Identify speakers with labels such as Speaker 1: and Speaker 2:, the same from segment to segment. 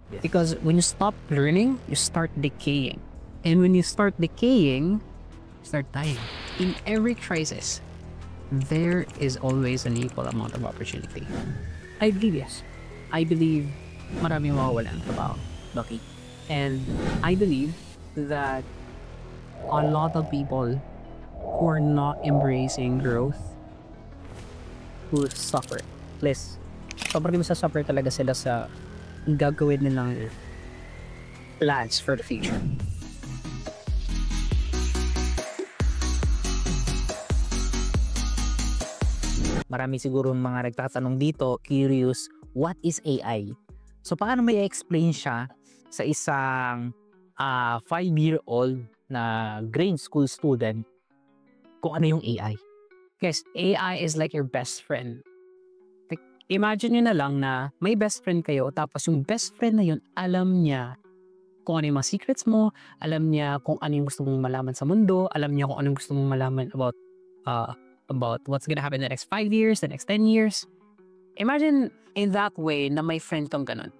Speaker 1: Yes.
Speaker 2: Because when you stop learning, you start decaying. And when you start decaying, you start dying. In every crisis, there is always an equal amount of opportunity. I believe yes. I believe maraming mawawala ng trabaho.
Speaker 1: Okay.
Speaker 2: And I believe that a lot of people who are not embracing growth will suffer. Less. Sobrang masasuffer talaga sila sa gagawin nilang plans for the future.
Speaker 1: Marami siguro mga nagtatanong dito, curious, what is AI? So paano may explain siya sa isang 5-year-old na grade school student kung ano yung AI?
Speaker 2: Guys, AI is like your best friend. Like, imagine nyo na lang na may best friend kayo, tapos yung best friend na yun, alam niya kung ano yung mga secrets mo, alam niya kung ano yung gusto mong malaman sa mundo, alam niya kung ano yung gusto mong malaman about what's gonna happen in the next 5 years, the next 10 years. Imagine in that way na may friend kang ganun.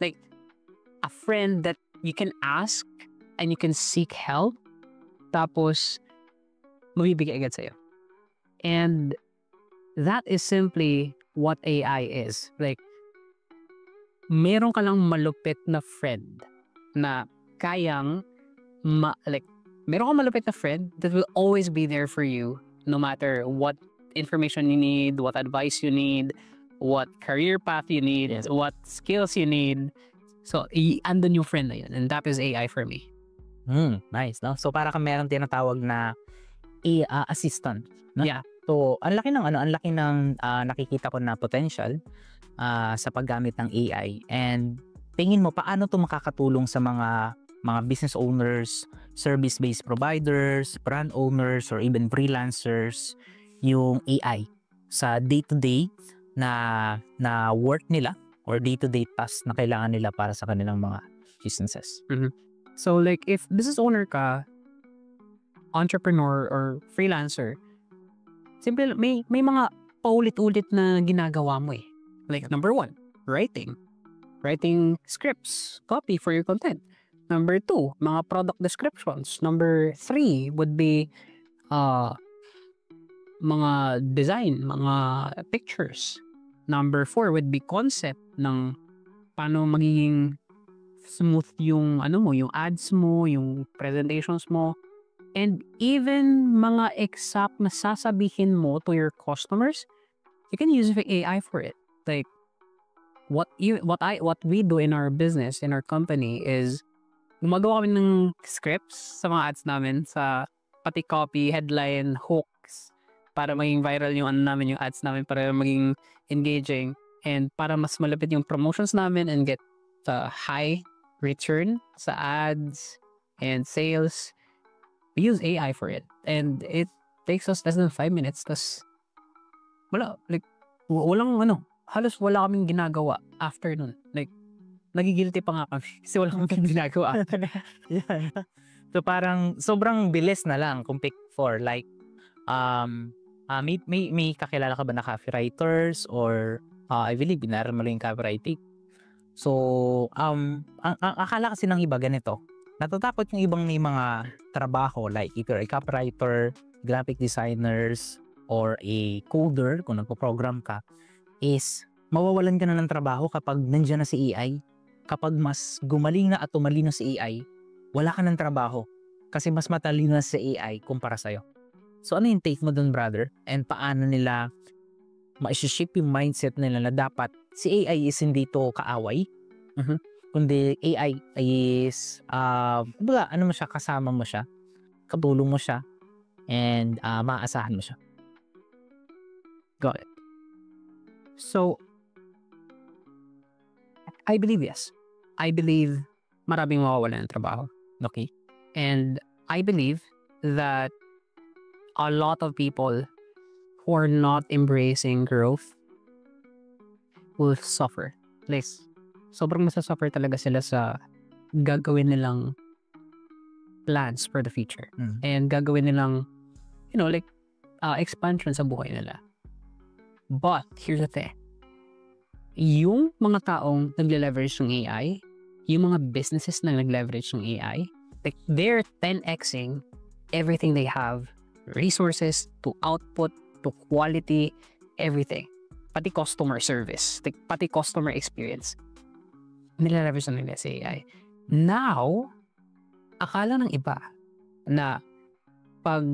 Speaker 2: Like, a friend that you can ask and you can seek help, tapos mabibigay agad sa'yo. And that is simply what AI is. Like, meron ka lang malupit na friend na kayang meron kang malupit na friend that will always be there for you no matter what information you need, what advice you need, what career path you need, what skills you need. So, andun yung friend na yun. And that is AI for me.
Speaker 1: Nice, no? So, para kang meron tinatawag na assistant. No?
Speaker 2: Yeah.
Speaker 1: So, ang laki ng nakikita ko na potential sa paggamit ng AI. And tingin mo, paano to makakatulong sa mga business owners, service-based providers, brand owners, or even freelancers, yung AI sa day-to-day na work nila or day-to-day tasks na kailangan nila para sa kanilang mga businesses.
Speaker 2: So, like, if business owner ka, entrepreneur or freelancer, simple, may mga paulit-ulit na ginagawa mo eh. Like, number 1, writing scripts, copy for your content. Number 2, mga product descriptions. Number 3 would be mga design, mga pictures. Number 4 would be concept ng paano magiging smooth yung yung ads mo, yung presentations mo. And even mga exact na sasabihin mo to your customers, you can use AI for it. Like, what we do in our business, in our company is gumagawa kami ng scripts sa mga ads namin, sa pati copy, headline, hooks, para maging viral yung yung ads namin, para maging engaging, and para mas malapit yung promotions namin and get high return sa ads and sales. We use AI for it, and it takes us less than 5 minutes. Tas halos wala kaming ginagawa after nun. Like, nagigilty pa nga kami kasi wala kaming ginagawa.
Speaker 1: Yeah. So parang sobrang bilis na lang kung pick for like may kakilala ka ba na copywriters or I believe binaral mo lang yung copywriting. So ang akala kasi ng iba ganito, natatakot yung ibang may mga trabaho like either a copywriter, graphic designers, or a coder kung nagpo-program ka, is mawawalan ka na ng trabaho kapag nandiyan na si AI. Kapag mas gumaling na at tumalino si AI, wala ka ng trabaho kasi mas matalino na si AI kumpara sa'yo. So ano yung take mo dun, brother? And paano nila ma-shape yung mindset nila na dapat si AI is hindi to kaaway, kundi AI is ano mo siya, kasama mo siya, katulong mo siya, and maaasahan mo siya.
Speaker 2: Got it. So, I believe yes. I believe maraming mawawalan ng trabaho.
Speaker 1: Okay?
Speaker 2: And I believe that a lot of people who are not embracing growth will suffer. Like, sobrang masasuffer talaga sila sa gagawin nilang plans for the future. And gagawin nilang, expansion sa buhay nila. But, here's the thing. Yung mga taong nagle-leverage ng AI, yung mga businesses na nag-leverage ng AI, like they're 10xing everything they have, resources to output, to quality, everything. Pati customer service, like, pati customer experience. Nila-leverage na nila sa AI. Now, akala ng iba na pag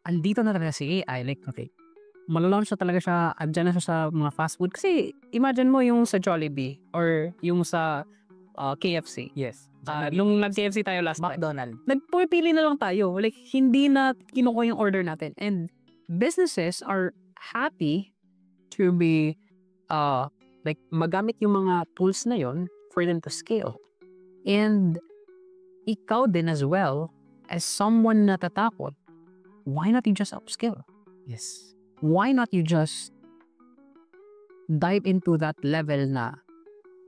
Speaker 2: andito na talaga si AI, like, okay, malalaunch na talaga siya, andyan na siya sa mga fast food. Kasi, imagine mo yung sa Jollibee or yung sa KFC.
Speaker 1: Yes.
Speaker 2: Nung nag-KFC tayo last time,
Speaker 1: McDonald's.
Speaker 2: nagpupili na lang tayo. Like, hindi na kinukuha yung order natin. And businesses are happy to be, like, magamit yung mga tools na yon for them to scale. And ikaw din as well, as someone na tatakot, why not you just upskill?
Speaker 1: Yes.
Speaker 2: Why not you just dive into that level na,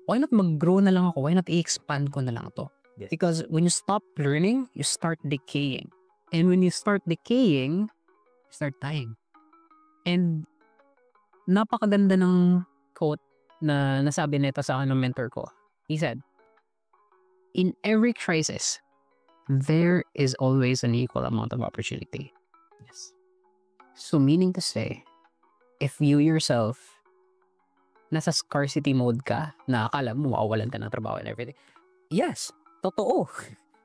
Speaker 2: why not mag-grow na lang ako? Why not i-expand ko na lang to?
Speaker 1: Yes.
Speaker 2: Because when you stop learning, you start decaying. And when you start decaying, you start dying. And napakaganda ng quote na nasabi nito sa akin ng mentor ko. He said, in every crisis, there is always an equal amount of opportunity.
Speaker 1: Yes.
Speaker 2: So meaning to say, if you yourself nasa scarcity mode ka, na akala mo mawawalan ka ng trabaho and everything, yes, totoo.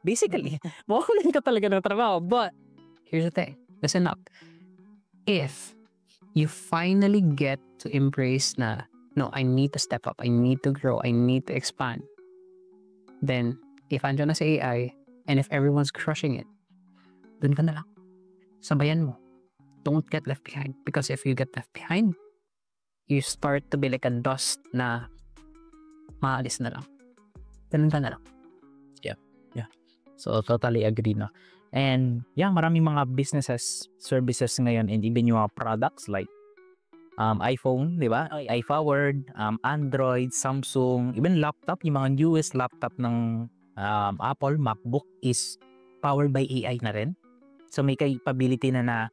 Speaker 2: Basically, mawawalan ka talaga ng trabaho. But, here's the thing. Listen up. If you finally get to embrace na, no, I need to step up, I need to grow, I need to expand, then, if andyan na sa AI, and if everyone's crushing it, dun ka na lang. Sabayan mo. Don't get left behind. Because if you get left behind, you start to be like a dust na maalis na lang. Ganun ka na lang.
Speaker 1: Yeah. So, totally agree na. And, yeah, maraming mga businesses, services ngayon, and even yung mga products like iPhone, di ba? iForward, Android, Samsung, even laptop, yung mga newest laptop ng Apple, MacBook is powered by AI na rin. So, may capability na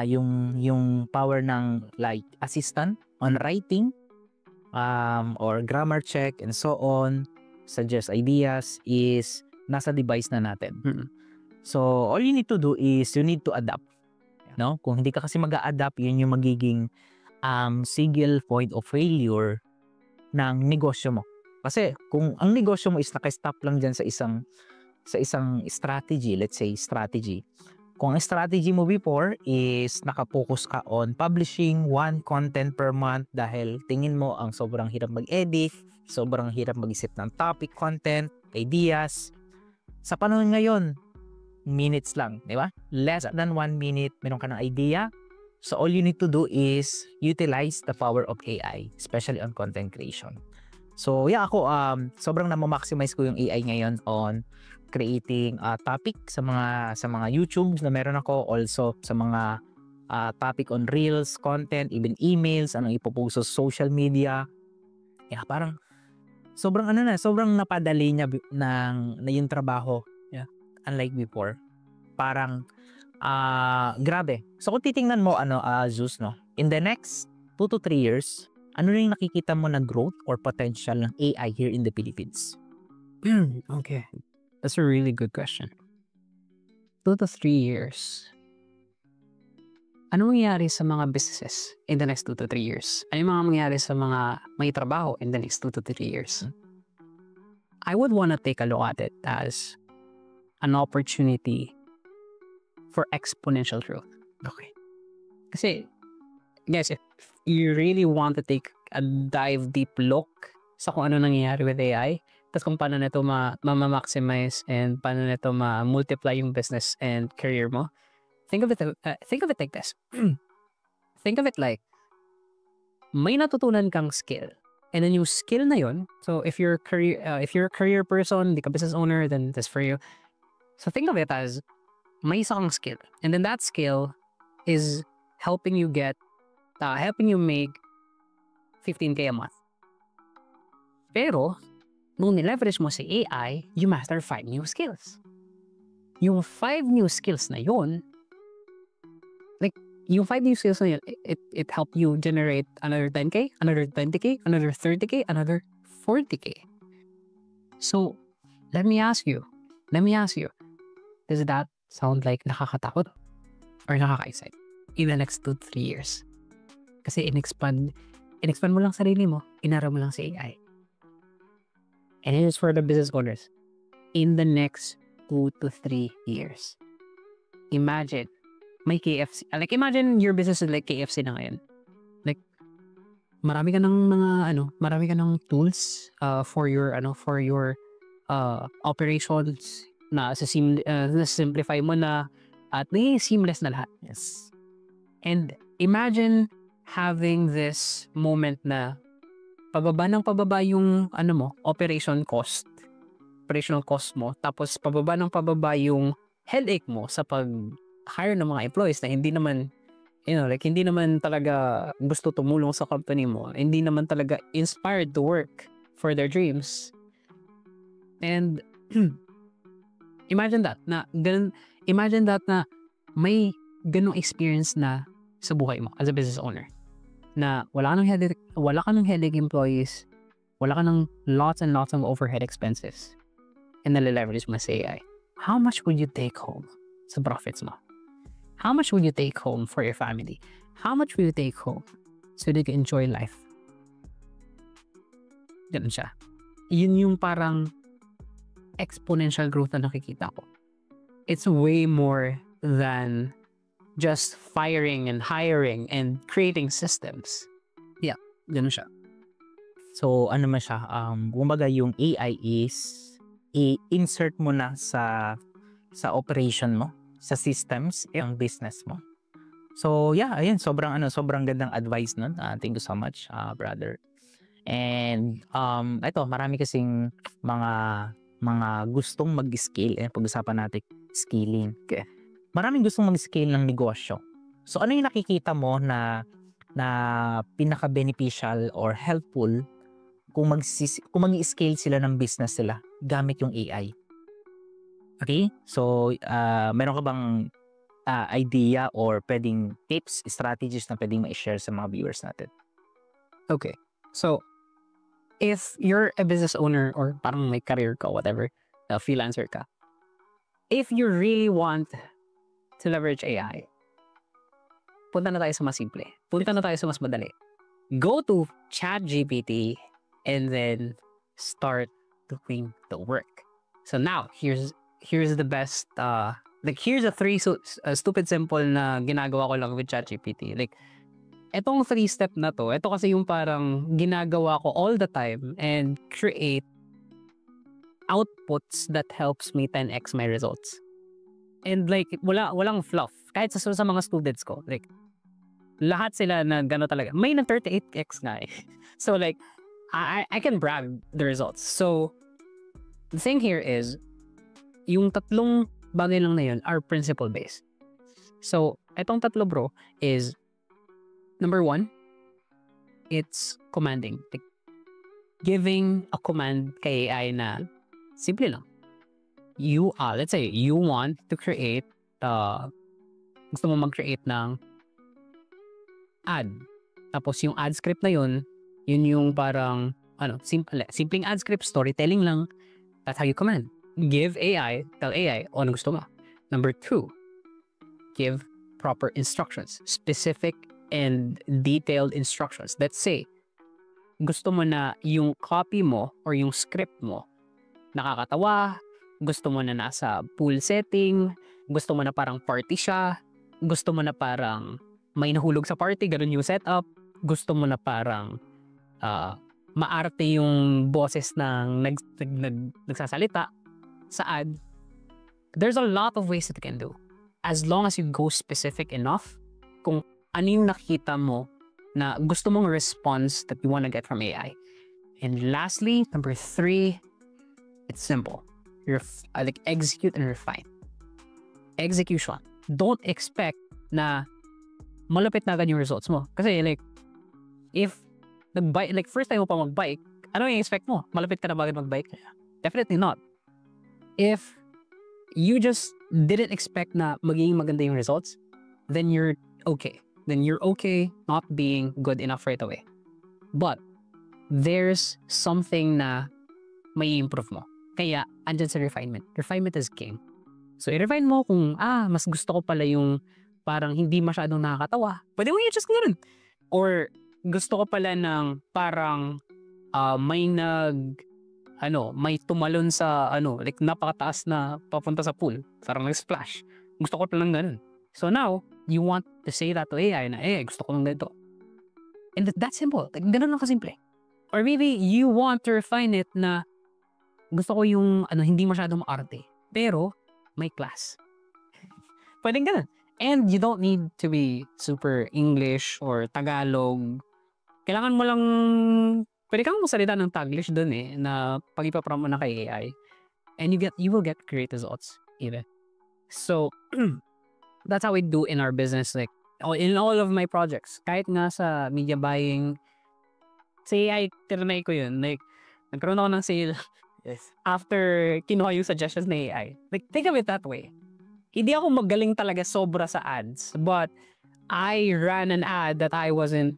Speaker 1: yung power ng like assistant on writing or grammar check and so on, suggest ideas is nasa device na natin. So all you need to do is you need to adapt. No? Kung hindi ka kasi mag-a-adapt, yun yung magiging single point of failure ng negosyo mo. Kasi kung ang negosyo mo is naka-stop lang dyan sa isang strategy, let's say strategy. Kung ang strategy mo before is nakapokus ka on publishing one content per month dahil tingin mo ang sobrang hirap mag-edit, sobrang hirap mag-isip ng topic, content, ideas. Sa panahon ngayon, minutes lang, di ba? Less than 1 minute, meron ka ng idea. So all you need to do is utilize the power of AI, especially on content creation. So yeah, ako sobrang na-maximize ko yung AI ngayon on creating topic sa mga YouTube na meron ako, also sa mga topic on reels, content, even emails, anong ipopost sa social media. Yeah, parang sobrang sobrang napadali niya na yung trabaho. Yeah, unlike before. Parang grabe. So kung titingnan mo Zeus, no, in the next 2 to 3 years, ano ring nakikita mo na growth or potential ng AI here in the Philippines?
Speaker 2: Okay. That's a really good question. 2 to 3 years. Ano mangyayari sa mga businesses in the next 2 to 3 years? Ano yung mga mangyayari sa mga may trabaho in the next 2 to 3 years? I would want to take a look at it as an opportunity for exponential growth.
Speaker 1: Okay.
Speaker 2: Kasi, guys, if you really want to take a dive deep look sa kung ano nangyayari with AI, tapos kung paano nito ma-maximize and paano nito ma-multiply yung business and career mo, think of it like this. Think of it like, may natutunan kang skill. And then yung skill na yun, so if you're a career person, di ka business owner, then that's for you. So think of it as, may isa kang skill. And then that skill is helping you make 15K a month. Pero, nung nileverage mo si AI, you master 5 new skills. Yung 5 new skills na yun, like, yung 5 new skills na yun, it help you generate another 10K, another 20K, another 30K, another 40K. So, let me ask you, does that sound like nakakatakot or nakaka-excite in the next 2 to 3 years? Kasi in-expand mo lang sarili mo, inaral mo lang sa AI. And it is for the business owners. In the next 2 to 3 years, imagine, may KFC. Like, imagine your business is like KFC na ngayon. Like, marami ka ng tools for your operations na simplify mo na at seamless na lahat.
Speaker 1: Yes.
Speaker 2: And imagine having this moment na pababa yung operational cost mo, tapos pababa yung headache mo sa pag-hire ng mga employees na hindi naman hindi naman talaga gusto tumulong sa company mo, hindi naman talaga inspired to work for their dreams. And imagine that na may ganong experience na sa buhay mo as a business owner, na wala ka ng headache employees, wala ka ng lots and lots of overhead expenses, and nale-leverage mo sa AI. How much would you take home sa profits mo? How much would you take home for your family? How much will you take home so that you can enjoy life? Ganun siya. Yun yung parang exponential growth na nakikita ko. It's way more than just firing and hiring and creating systems. Yeah, ganun siya.
Speaker 1: So, ano man siya, kumbaga yung AI is i-insert mo na sa operation mo, sa systems ng business mo. So, yeah, ayun, sobrang gandang advice nun. Thank you so much, brother. And ito, marami kasing mga gustong mag-scale. Pag-usapan natin scaling.
Speaker 2: Okay.
Speaker 1: Maraming gustong mag-scale ng negosyo. So, ano yung nakikita mo na pinaka-beneficial or helpful kung mag-scale sila ng business sila gamit yung AI? Okay? So, meron ka bang idea or pwedeng tips, strategies na pwedeng ma-share sa mga viewers natin?
Speaker 2: Okay. So, if you're a business owner or parang may career ka, whatever, freelancer ka, if you really want to leverage AI, punta na tayo sa mas simple. Punta na tayo sa mas madali. Go to ChatGPT and then start doing the work. So now, here's the best, here's the 3 stupid simple na ginagawa ko lang with ChatGPT. Like, etong 3-step na to, ito kasi yung parang ginagawa ko all the time and create outputs that helps me 10x my results. And like, walang fluff. Kahit sa mga students ko, like, lahat sila na gano'n talaga. May na 38x nga eh. So like, I can brag the results. So, the thing here is, yung tatlong bagay lang na yun are principle-based. So, etong tatlo bro is, number 1, it's commanding. Like, giving a command kay AI na simple lang. Let's say, you want to create, gusto mo mag-create ng ad. Tapos yung ad script na yun yung parang, simpleng ad script, storytelling lang. That's how you command. Tell AI, ano gusto mo. Number 2, give proper instructions. Specific and detailed instructions. Let's say, gusto mo na yung copy mo or yung script mo nakakatawa, gusto mo na nasa pool setting, gusto mo na parang party siya, gusto mo na parang may nahulog sa party, ganun yung setup, gusto mo na parang maarte yung boses ng nagsasalita sa ad. There's a lot of ways that you can do. As long as you go specific enough kung ano yung nakita mo na gusto mong response that you want to get from AI. And lastly, number 3, it's simple. Like, execute and refine. Execution. Don't expect na malapit na agad yung results mo. Kasi like, if nag-bike, like first time mo pa mag-bike, ano yung expect mo? Malapit ka na ba agad mag-bike? Definitely not. If you just didn't expect na magiging maganda yung results, then you're okay. Then you're okay not being good enough right away. But there's something na may improve mo. Kaya, andyan sa refinement. Refinement is king. So, i-refine mo kung, mas gusto ko pala yung parang hindi masyadong nakakatawa. Pwede mo i-adjust nga rin. Or, gusto ko pala ng parang may tumalon sa, like napakataas na papunta sa pool. Parang nag-splash. Gusto ko pala ng ganun. So now, you want to say that to AI na, gusto ko ng ganito. And that's simple. Like, ganun lang kasimple. Or maybe you want to refine it na gusto ko yung hindi masyadong maarte. Pero, may class. Pwedeng ganun. And you don't need to be super English or Tagalog. Kailangan mo lang, pwede kang magsalita ng Taglish dun na pag-ipaprom mo na kay AI. And you will get great results even. So, that's how we do in our business. Like, in all of my projects. Kahit nga sa media buying, sa AI, tinanay ko yun. Like, nagkaroon ako ng sale.
Speaker 1: Yes.
Speaker 2: After kinuha yung suggestions na AI. Like, think of it that way. Hindi ako magaling talaga sobra sa ads. But, I ran an ad that I wasn't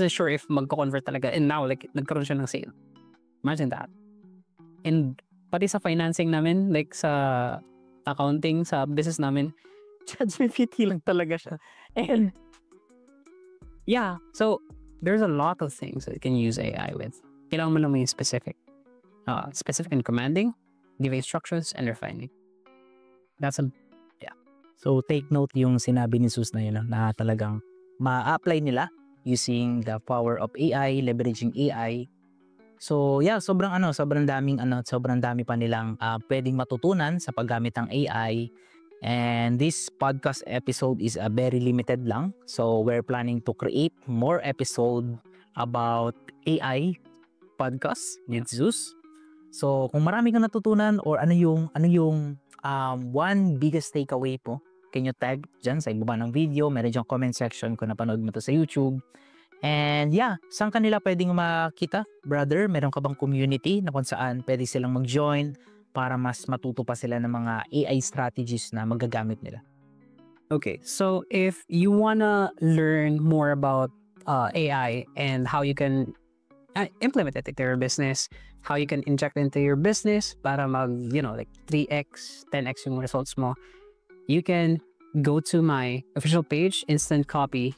Speaker 2: sure if magko-convert talaga. And now, like, nagkaroon siya ng sale. Imagine that. And, pati sa financing namin, like, sa accounting, sa business namin, ChatGPT lang talaga siya. And, yeah. So, there's a lot of things that you can use AI with. Kailangan mo lang may specific. Specific in commanding, giving instructions, and refining.
Speaker 1: So, take note yung sinabi ni Sus na yun, na talagang ma-apply nila using the power of AI, leveraging AI. So, yeah, sobrang dami pa nilang pwedeng matutunan sa paggamit ng AI. And this podcast episode is a very limited lang. So, we're planning to create more episode about AI podcast with Zeus. So, kung marami kang natutunan or ano yung one biggest takeaway po, can you tag dyan sa ibaba ng video? Meron dyan comment section kung napanood mo to sa YouTube. And yeah, saan kanila pwedeng makita? Brother, meron ka bang community na kung saan pwede silang mag-join para mas matuto pa sila ng mga AI strategies na magagamit nila?
Speaker 2: Okay, so if you wanna learn more about AI and how you can implement it into your business, how you can inject into your business para mag, like 3x, 10x yung results mo, you can go to my official page, Instant Copy.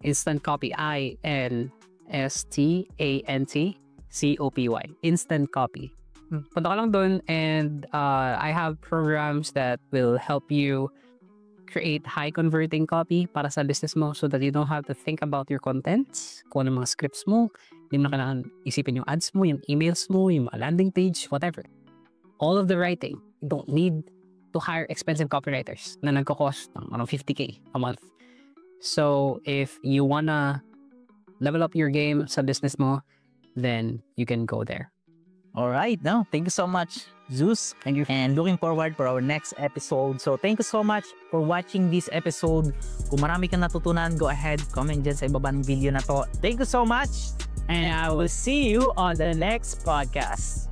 Speaker 2: Instant Copy, INSTANTCOPY. Instant Copy. Punta ka lang dun and I have programs that will help you create high converting copy para sa business mo so that you don't have to think about your contents, kung ano mga scripts mo, hindi mo na kailangan isipin yung ads mo, yung emails mo, yung landing page, whatever. All of the writing. You don't need to hire expensive copywriters na nagko-cost ng 50K a month. So, if you wanna level up your game sa business mo, then you can go there.
Speaker 1: Alright, no, thank you so much, Zeus.
Speaker 2: Thank you.
Speaker 1: And looking forward for our next episode. So, thank you so much for watching this episode. Kung marami kang natutunan, go ahead, comment dyan sa ibaba ng video na to. Thank you so much.
Speaker 2: And I will see you on the next podcast.